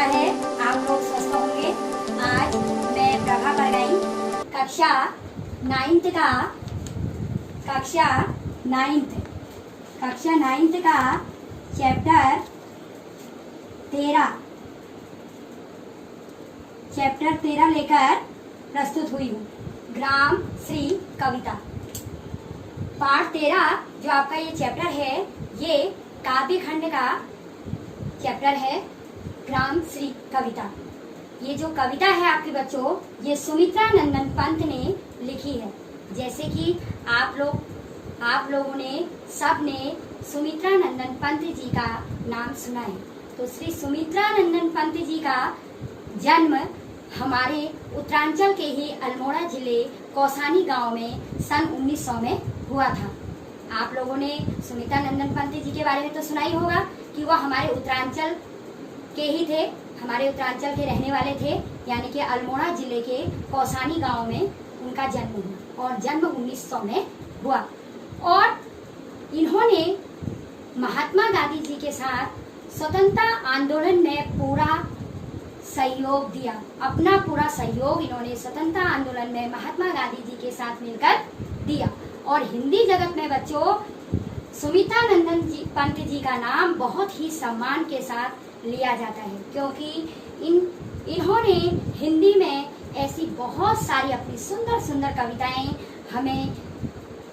आशा है आप लोग स्वस्थ होंगे। आज मैं प्रभा परगाई कक्षा नाइन्थ का चैप्टर 13 लेकर प्रस्तुत हुई हूँ। ग्राम श्री कविता पाठ 13 जो आपका ये चैप्टर है, ये काव्य खंड का चैप्टर है ग्राम श्री कविता। ये जो कविता है आपके बच्चों, ये सुमित्रा नंदन पंत ने लिखी है। जैसे कि आप लोगों ने सबने सुमित्रा नंदन पंत जी का नाम सुना है। तो श्री सुमित्रा नंदन पंत जी का जन्म हमारे उत्तरांचल के ही अल्मोड़ा जिले कौसानी गांव में सन 1900 में हुआ था। आप लोगों ने सुमित्रा नंदन पंत जी के बारे में तो सुना ही होगा कि वह हमारे उत्तरांचल के ही थे, हमारे उत्तरांचल के रहने वाले थे, यानी कि अल्मोड़ा जिले के कौसानी गांव में उनका जन्म हुआ और जन्म 1900 में हुआ। और इन्होंने महात्मा गांधी जी के साथ स्वतंत्रता आंदोलन में पूरा सहयोग दिया। अपना पूरा सहयोग इन्होंने स्वतंत्रता आंदोलन में महात्मा गांधी जी के साथ मिलकर दिया। और हिंदी जगत में बच्चों सुमित्रा नंदन पंत जी का नाम बहुत ही सम्मान के साथ लिया जाता है, क्योंकि इन्होंने हिंदी में ऐसी बहुत सारी अपनी सुंदर सुंदर कविताएं हमें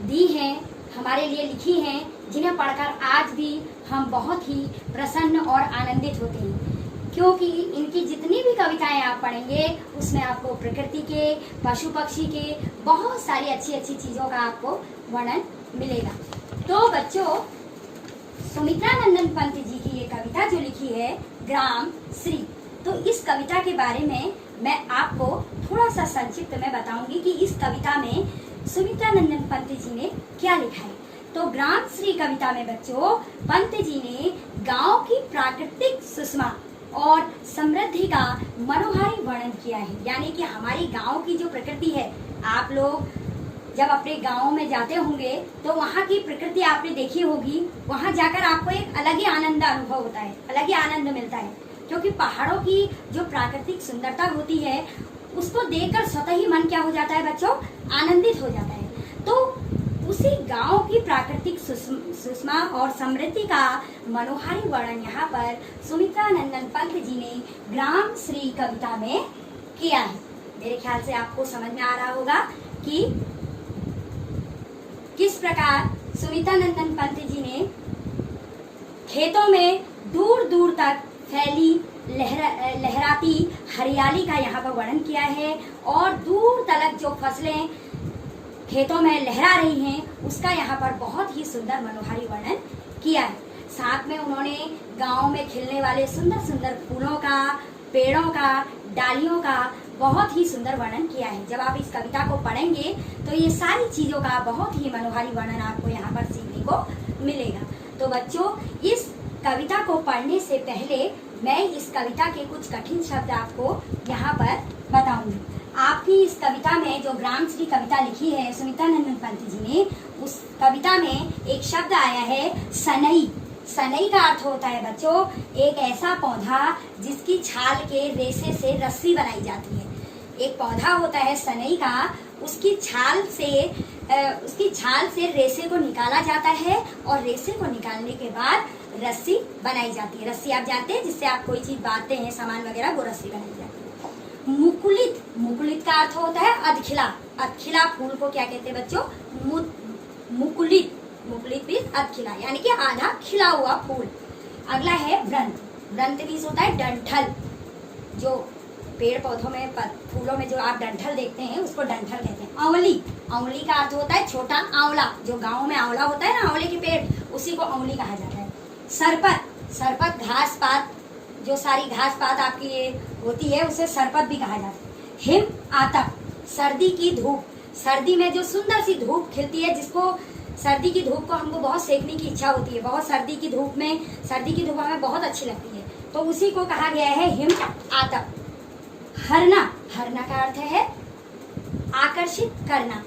दी हैं, हमारे लिए लिखी हैं, जिन्हें पढ़कर आज भी हम बहुत ही प्रसन्न और आनंदित होते हैं। क्योंकि इनकी जितनी भी कविताएं आप पढ़ेंगे उसमें आपको प्रकृति के, पशु पक्षी के बहुत सारी अच्छी अच्छी चीजों का आपको वर्णन मिलेगा। तो बच्चों, सुमित्रा नंदन पंत जी की ये कविता जो लिखी है ग्राम श्री, तो इस कविता के बारे में मैं आपको थोड़ा सा संक्षिप्त में बताऊंगी कि इस कविता में सुमित्रा नंदन पंत जी ने क्या लिखा है। तो ग्राम श्री कविता में बच्चों पंत जी ने गांव की प्राकृतिक सुषमा और समृद्धि का मनोहारी वर्णन किया है। यानी कि हमारी गांव की जो प्रकृति है, आप लोग जब अपने गांव में जाते होंगे तो वहाँ की प्रकृति आपने देखी होगी। वहाँ जाकर आपको एक अलग ही आनंद अनुभव होता है, अलग ही आनंद मिलता है, क्योंकि पहाड़ों की जो प्राकृतिक सुंदरता होती है उसको देखकर स्वतः ही मन क्या हो जाता है बच्चों, आनंदित हो जाता है। तो उसी गांव की प्राकृतिक सुषमा और समृद्धि का मनोहारी वर्णन यहाँ पर सुमित्रा नंदन पंत जी ने ग्राम श्री कविता में किया है। मेरे ख्याल से आपको समझ में आ रहा होगा कि किस प्रकार सुमित्रा नंदन पंत जी ने खेतों में दूर दूर तक फैली लहराती हरियाली का यहाँ पर वर्णन किया है और दूर तक जो फसलें खेतों में लहरा रही हैं उसका यहाँ पर बहुत ही सुंदर मनोहारी वर्णन किया है। साथ में उन्होंने गांव में खिलने वाले सुंदर सुंदर फूलों का, पेड़ों का, डालियों का बहुत ही सुंदर वर्णन किया है। जब आप इस कविता को पढ़ेंगे तो ये सारी चीजों का बहुत ही मनोहारी वर्णन आपको यहाँ पर सीखने को मिलेगा। तो बच्चों, इस कविता को पढ़ने से पहले मैं इस कविता के कुछ कठिन शब्द आपको यहाँ पर बताऊंगी। आपकी इस कविता में जो ग्राम श्री कविता लिखी है सुमित्रा नंदन पंत जी ने, उस कविता में एक शब्द आया है सनई। सनई का अर्थ होता है बच्चों एक ऐसा पौधा जिसकी छाल के रेशे से रस्सी बनाई जाती है। एक पौधा होता है सनई का, उसकी छाल से रेशे को निकाला जाता है और रेशे को निकालने के बाद रस्सी बनाई जाती है। रस्सी आप जानते हैं, जिससे आप कोई चीज बांधते हैं, सामान वगैरह, वो रस्सी बनाई जाती है। मुकुलित का अर्थ होता है अधखिला। अधखिला फूल को क्या कहते हैं बच्चों, मुकुलित भी अधखिला, यानी कि आधा खिला हुआ फूल। अगला है व्रंत। व्रंत भी होता है डंठल। जो पेड़ पौधों में, फूलों में जो आप डंठल देखते हैं उसको डंठल कहते हैं। आंवली। आंवली का अर्थ होता है छोटा आंवला। जो गांव में आंवला होता है ना, आंवले के पेड़, उसी को आंवली कहा जाता है। सरपत घास पात, जो सारी घास पात आपकी ये होती है उसे सरपत भी कहा जाता है। हिम आतप, सर्दी की धूप। सर्दी में जो सुंदर सी धूप खिलती है, जिसको सर्दी की धूप को हमको बहुत सेकने की इच्छा होती है, बहुत सर्दी की धूप हमें बहुत अच्छी लगती है, तो उसी को कहा गया है हिम आतप। हरना। हरना का अर्थ है आकर्षित करना।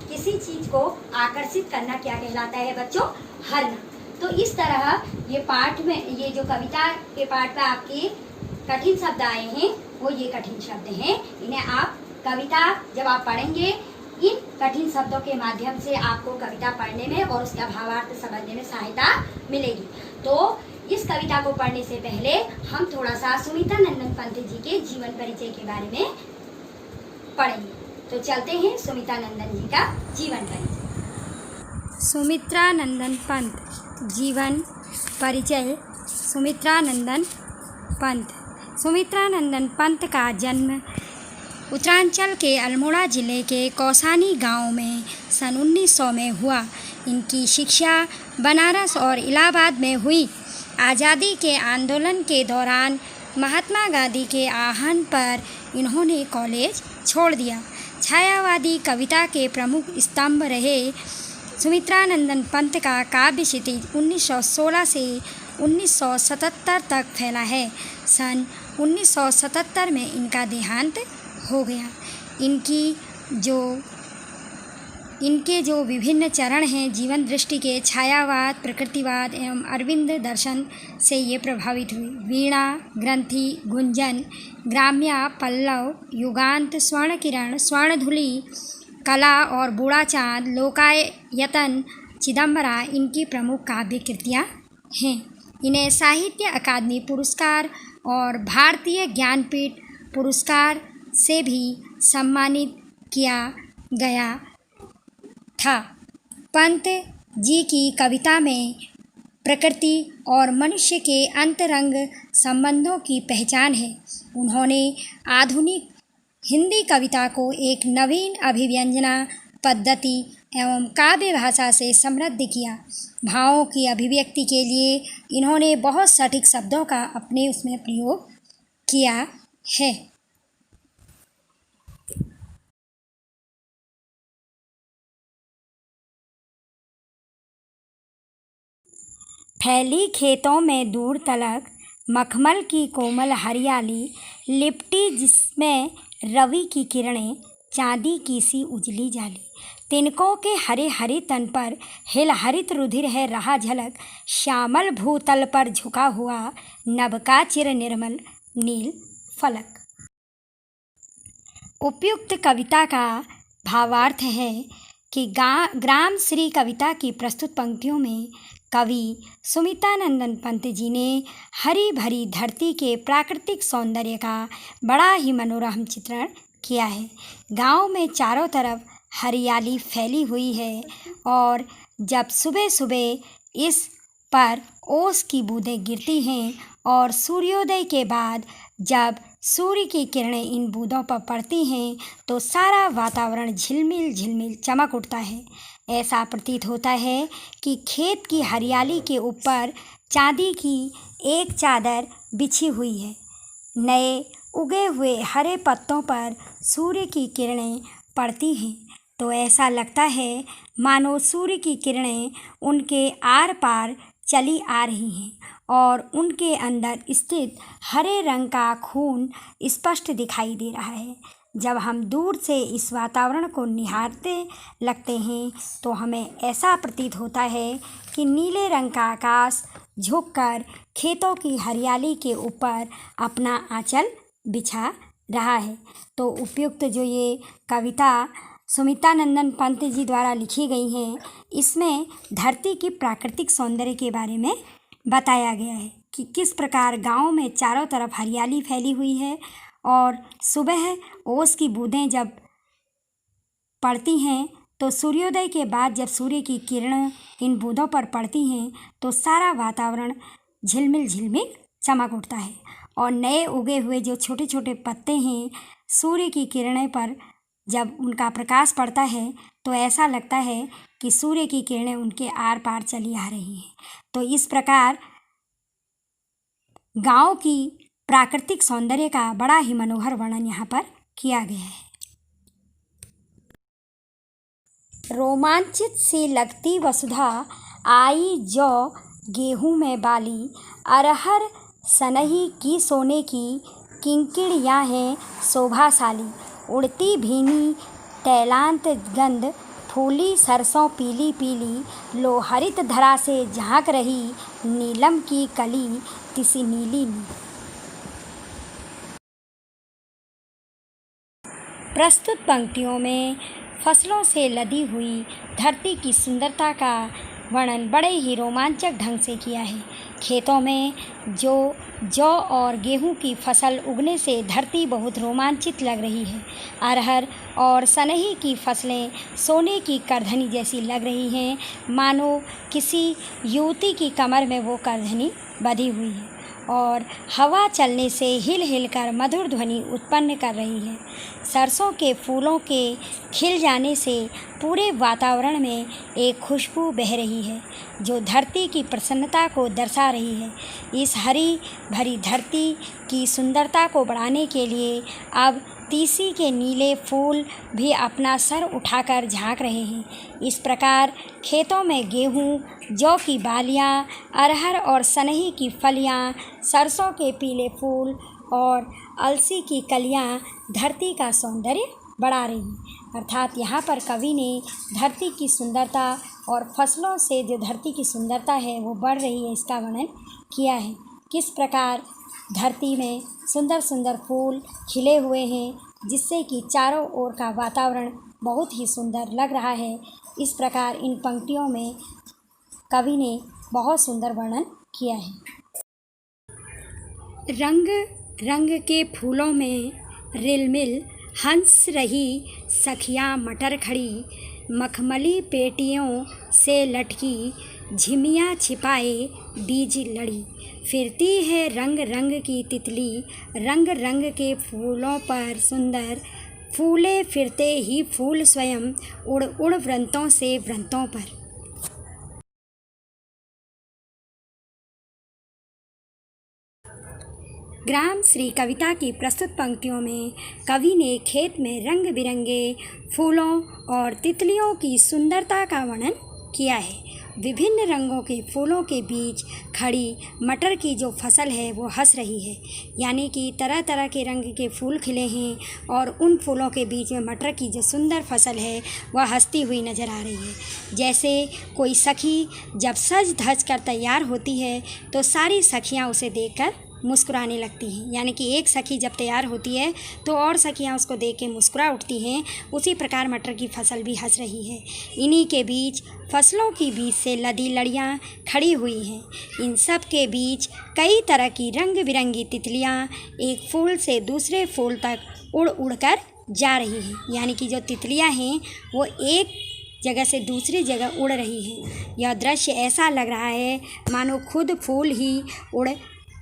किसी चीज को आकर्षित करना क्या कहलाता है बच्चों, हरना। तो इस तरह ये पाठ में, ये जो कविता के पाठ में आपकी कठिन शब्द आए हैं वो ये कठिन शब्द हैं। इन्हें आप कविता जब आप पढ़ेंगे, इन कठिन शब्दों के माध्यम से आपको कविता पढ़ने में और उसका भावार्थ समझने में सहायता मिलेगी। तो इस कविता को पढ़ने से पहले हम थोड़ा सा सुमित्रा नंदन पंत जी के जीवन परिचय के बारे में पढ़ेंगे। तो चलते हैं सुमित्रा नंदन जी का जीवन परिचय। सुमित्रा नंदन पंत जीवन परिचय। सुमित्रा नंदन पंत। सुमित्रा नंदन पंत का जन्म उत्तरांचल के अल्मोड़ा जिले के कौसानी गांव में सन 1900 में हुआ। इनकी शिक्षा बनारस और इलाहाबाद में हुई। आज़ादी के आंदोलन के दौरान महात्मा गांधी के आह्वान पर इन्होंने कॉलेज छोड़ दिया। छायावादी कविता के प्रमुख स्तंभ रहे सुमित्रा नंदन पंत का काव्य क्षितिज 1916 से 1977 तक फैला है। सन 1977 में इनका देहांत हो गया। इनके जो विभिन्न चरण हैं जीवन दृष्टि के, छायावाद, प्रकृतिवाद एवं अरविंद दर्शन से ये प्रभावित हुई। वीणा, ग्रंथि, गुंजन, ग्राम्या, पल्लव, युगांत, स्वर्ण किरण, स्वर्णधुली, कला और बूढ़ा चाँद, लोकायतन, चिदंबरा इनकी प्रमुख काव्य कृतियाँ हैं। इन्हें साहित्य अकादमी पुरस्कार और भारतीय ज्ञानपीठ पुरस्कार से भी सम्मानित किया गया था। पंत जी की कविता में प्रकृति और मनुष्य के अंतरंग संबंधों की पहचान है। उन्होंने आधुनिक हिंदी कविता को एक नवीन अभिव्यंजना पद्धति एवं काव्य भाषा से समृद्ध किया। भावों की अभिव्यक्ति के लिए इन्होंने बहुत सटीक शब्दों का अपने उसमें प्रयोग किया है। फैली खेतों में दूर तलक मखमल की कोमल हरियाली लिपटी, जिसमें रवि की किरणें चांदी की सी उजली जाली। तिनकों के हरे हरे तन पर हिल हरित रुधिर है रहा झलक। श्यामल भूतल पर झुका हुआ नभ का चिर निर्मल नील फलक। उपयुक्त कविता का भावार्थ है कि ग्राम श्री कविता की प्रस्तुत पंक्तियों में कवि सुमित्रा नंदन पंत जी ने हरी भरी धरती के प्राकृतिक सौंदर्य का बड़ा ही मनोरम चित्रण किया है। गांव में चारों तरफ हरियाली फैली हुई है और जब सुबह सुबह इस पर ओस की बूंदें गिरती हैं और सूर्योदय के बाद जब सूर्य की किरणें इन बूंदों पर पड़ती हैं तो सारा वातावरण झिलमिल झिलमिल चमक उठता है। ऐसा प्रतीत होता है कि खेत की हरियाली के ऊपर चांदी की एक चादर बिछी हुई है। नए उगे हुए हरे पत्तों पर सूर्य की किरणें पड़ती हैं तो ऐसा लगता है मानो सूर्य की किरणें उनके आर पार चली आ रही हैं और उनके अंदर स्थित हरे रंग का खून स्पष्ट दिखाई दे रहा है। जब हम दूर से इस वातावरण को निहारते लगते हैं तो हमें ऐसा प्रतीत होता है कि नीले रंग का आकाश झुककर खेतों की हरियाली के ऊपर अपना आंचल बिछा रहा है। तो उपयुक्त जो ये कविता सुमित्रा नंदन पंत जी द्वारा लिखी गई हैं, इसमें धरती की प्राकृतिक सौंदर्य के बारे में बताया गया है कि किस प्रकार गांव में चारों तरफ हरियाली फैली हुई है और सुबह ओस की बूंदें जब पड़ती हैं तो सूर्योदय के बाद जब सूर्य की किरणें इन बूंदों पर पड़ती हैं तो सारा वातावरण झिलमिल झिलमिल चमक उठता है और नए उगे हुए जो छोटे छोटे पत्ते हैं, सूर्य की किरणें पर जब उनका प्रकाश पड़ता है तो ऐसा लगता है कि सूर्य की किरणें उनके आर पार चली आ रही हैं। तो इस प्रकार गांव की प्राकृतिक सौंदर्य का बड़ा ही मनोहर वर्णन यहाँ पर किया गया है। रोमांचित सी लगती वसुधा आई जो गेहूं में बाली, अरहर सनही की सोने की किंकिणियाँ हैं शोभाशाली। उड़ती भीनी तैलांत गंध, फूली सरसों पीली पीली, लो हरित धरा से झांक रही नीलम की कली तिसी नीली नी। प्रस्तुत पंक्तियों में फसलों से लदी हुई धरती की सुंदरता का वर्णन बड़े ही रोमांचक ढंग से किया है। खेतों में जौ और गेहूं की फसल उगने से धरती बहुत रोमांचित लग रही है। अरहर और सनही की फसलें सोने की करधनी जैसी लग रही हैं, मानो किसी युवती की कमर में वो करधनी बंधी हुई है और हवा चलने से हिल हिल कर मधुर ध्वनि उत्पन्न कर रही है। सरसों के फूलों के खिल जाने से पूरे वातावरण में एक खुशबू बह रही है जो धरती की प्रसन्नता को दर्शा रही है। इस हरी भरी धरती की सुंदरता को बढ़ाने के लिए अब तीसी के नीले फूल भी अपना सर उठाकर झांक रहे हैं। इस प्रकार खेतों में गेहूं, जौ की बालियां, अरहर और सनही की फलियां, सरसों के पीले फूल और अलसी की कलियां धरती का सौंदर्य बढ़ा रही हैं। अर्थात यहाँ पर कवि ने धरती की सुंदरता और फसलों से जो धरती की सुंदरता है वो बढ़ रही है, इसका वर्णन किया है। किस प्रकार धरती में सुंदर सुंदर फूल खिले हुए हैं जिससे कि चारों ओर का वातावरण बहुत ही सुंदर लग रहा है। इस प्रकार इन पंक्तियों में कवि ने बहुत सुंदर वर्णन किया है। रंग रंग के फूलों में रिलमिल हंस रही सखियाँ मटर खड़ी, मखमली पेटियों से लटकी झिमियाँ छिपाए बीज लड़ी। फिरती है रंग रंग की तितली, रंग रंग के फूलों पर सुंदर, फूले फिरते ही फूल स्वयं उड़ उड़ वृंतों से वृंतों पर। ग्राम श्री कविता की प्रस्तुत पंक्तियों में कवि ने खेत में रंग बिरंगे फूलों और तितलियों की सुंदरता का वर्णन किया है। विभिन्न रंगों के फूलों के बीच खड़ी मटर की जो फसल है वो हंस रही है, यानी कि तरह तरह के रंग के फूल खिले हैं और उन फूलों के बीच में मटर की जो सुंदर फसल है वह हंसती हुई नज़र आ रही है। जैसे कोई सखी जब सज धज कर तैयार होती है तो सारी सखियाँ उसे देखकर मुस्कुराने लगती हैं, यानी कि एक सखी जब तैयार होती है तो और सखियाँ उसको देख के मुस्कुरा उठती हैं। उसी प्रकार मटर की फसल भी हंस रही है। इन्हीं के बीच फसलों की बीच से लदी लड़ियाँ खड़ी हुई हैं। इन सब के बीच कई तरह की रंग बिरंगी तितलियाँ एक फूल से दूसरे फूल तक उड़ उड़ कर जा रही हैं, यानी कि जो तितलियाँ हैं वो एक जगह से दूसरी जगह उड़ रही हैं। यह दृश्य ऐसा लग रहा है मानो खुद फूल ही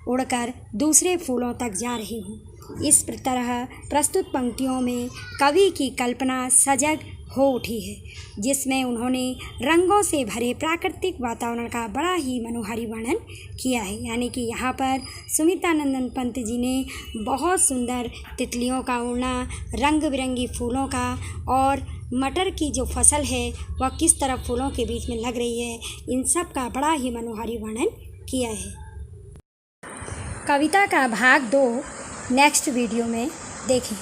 उड़कर दूसरे फूलों तक जा रही हूँ। इस तरह प्रस्तुत पंक्तियों में कवि की कल्पना सजग हो उठी है, जिसमें उन्होंने रंगों से भरे प्राकृतिक वातावरण का बड़ा ही मनोहारी वर्णन किया है। यानी कि यहाँ पर सुमित्रानंदन पंत जी ने बहुत सुंदर तितलियों का उड़ना, रंग बिरंगी फूलों का और मटर की जो फसल है वह किस तरह फूलों के बीच में लग रही है, इन सब का बड़ा ही मनोहारी वर्णन किया है। कविता का भाग 2 नेक्स्ट वीडियो में देखें।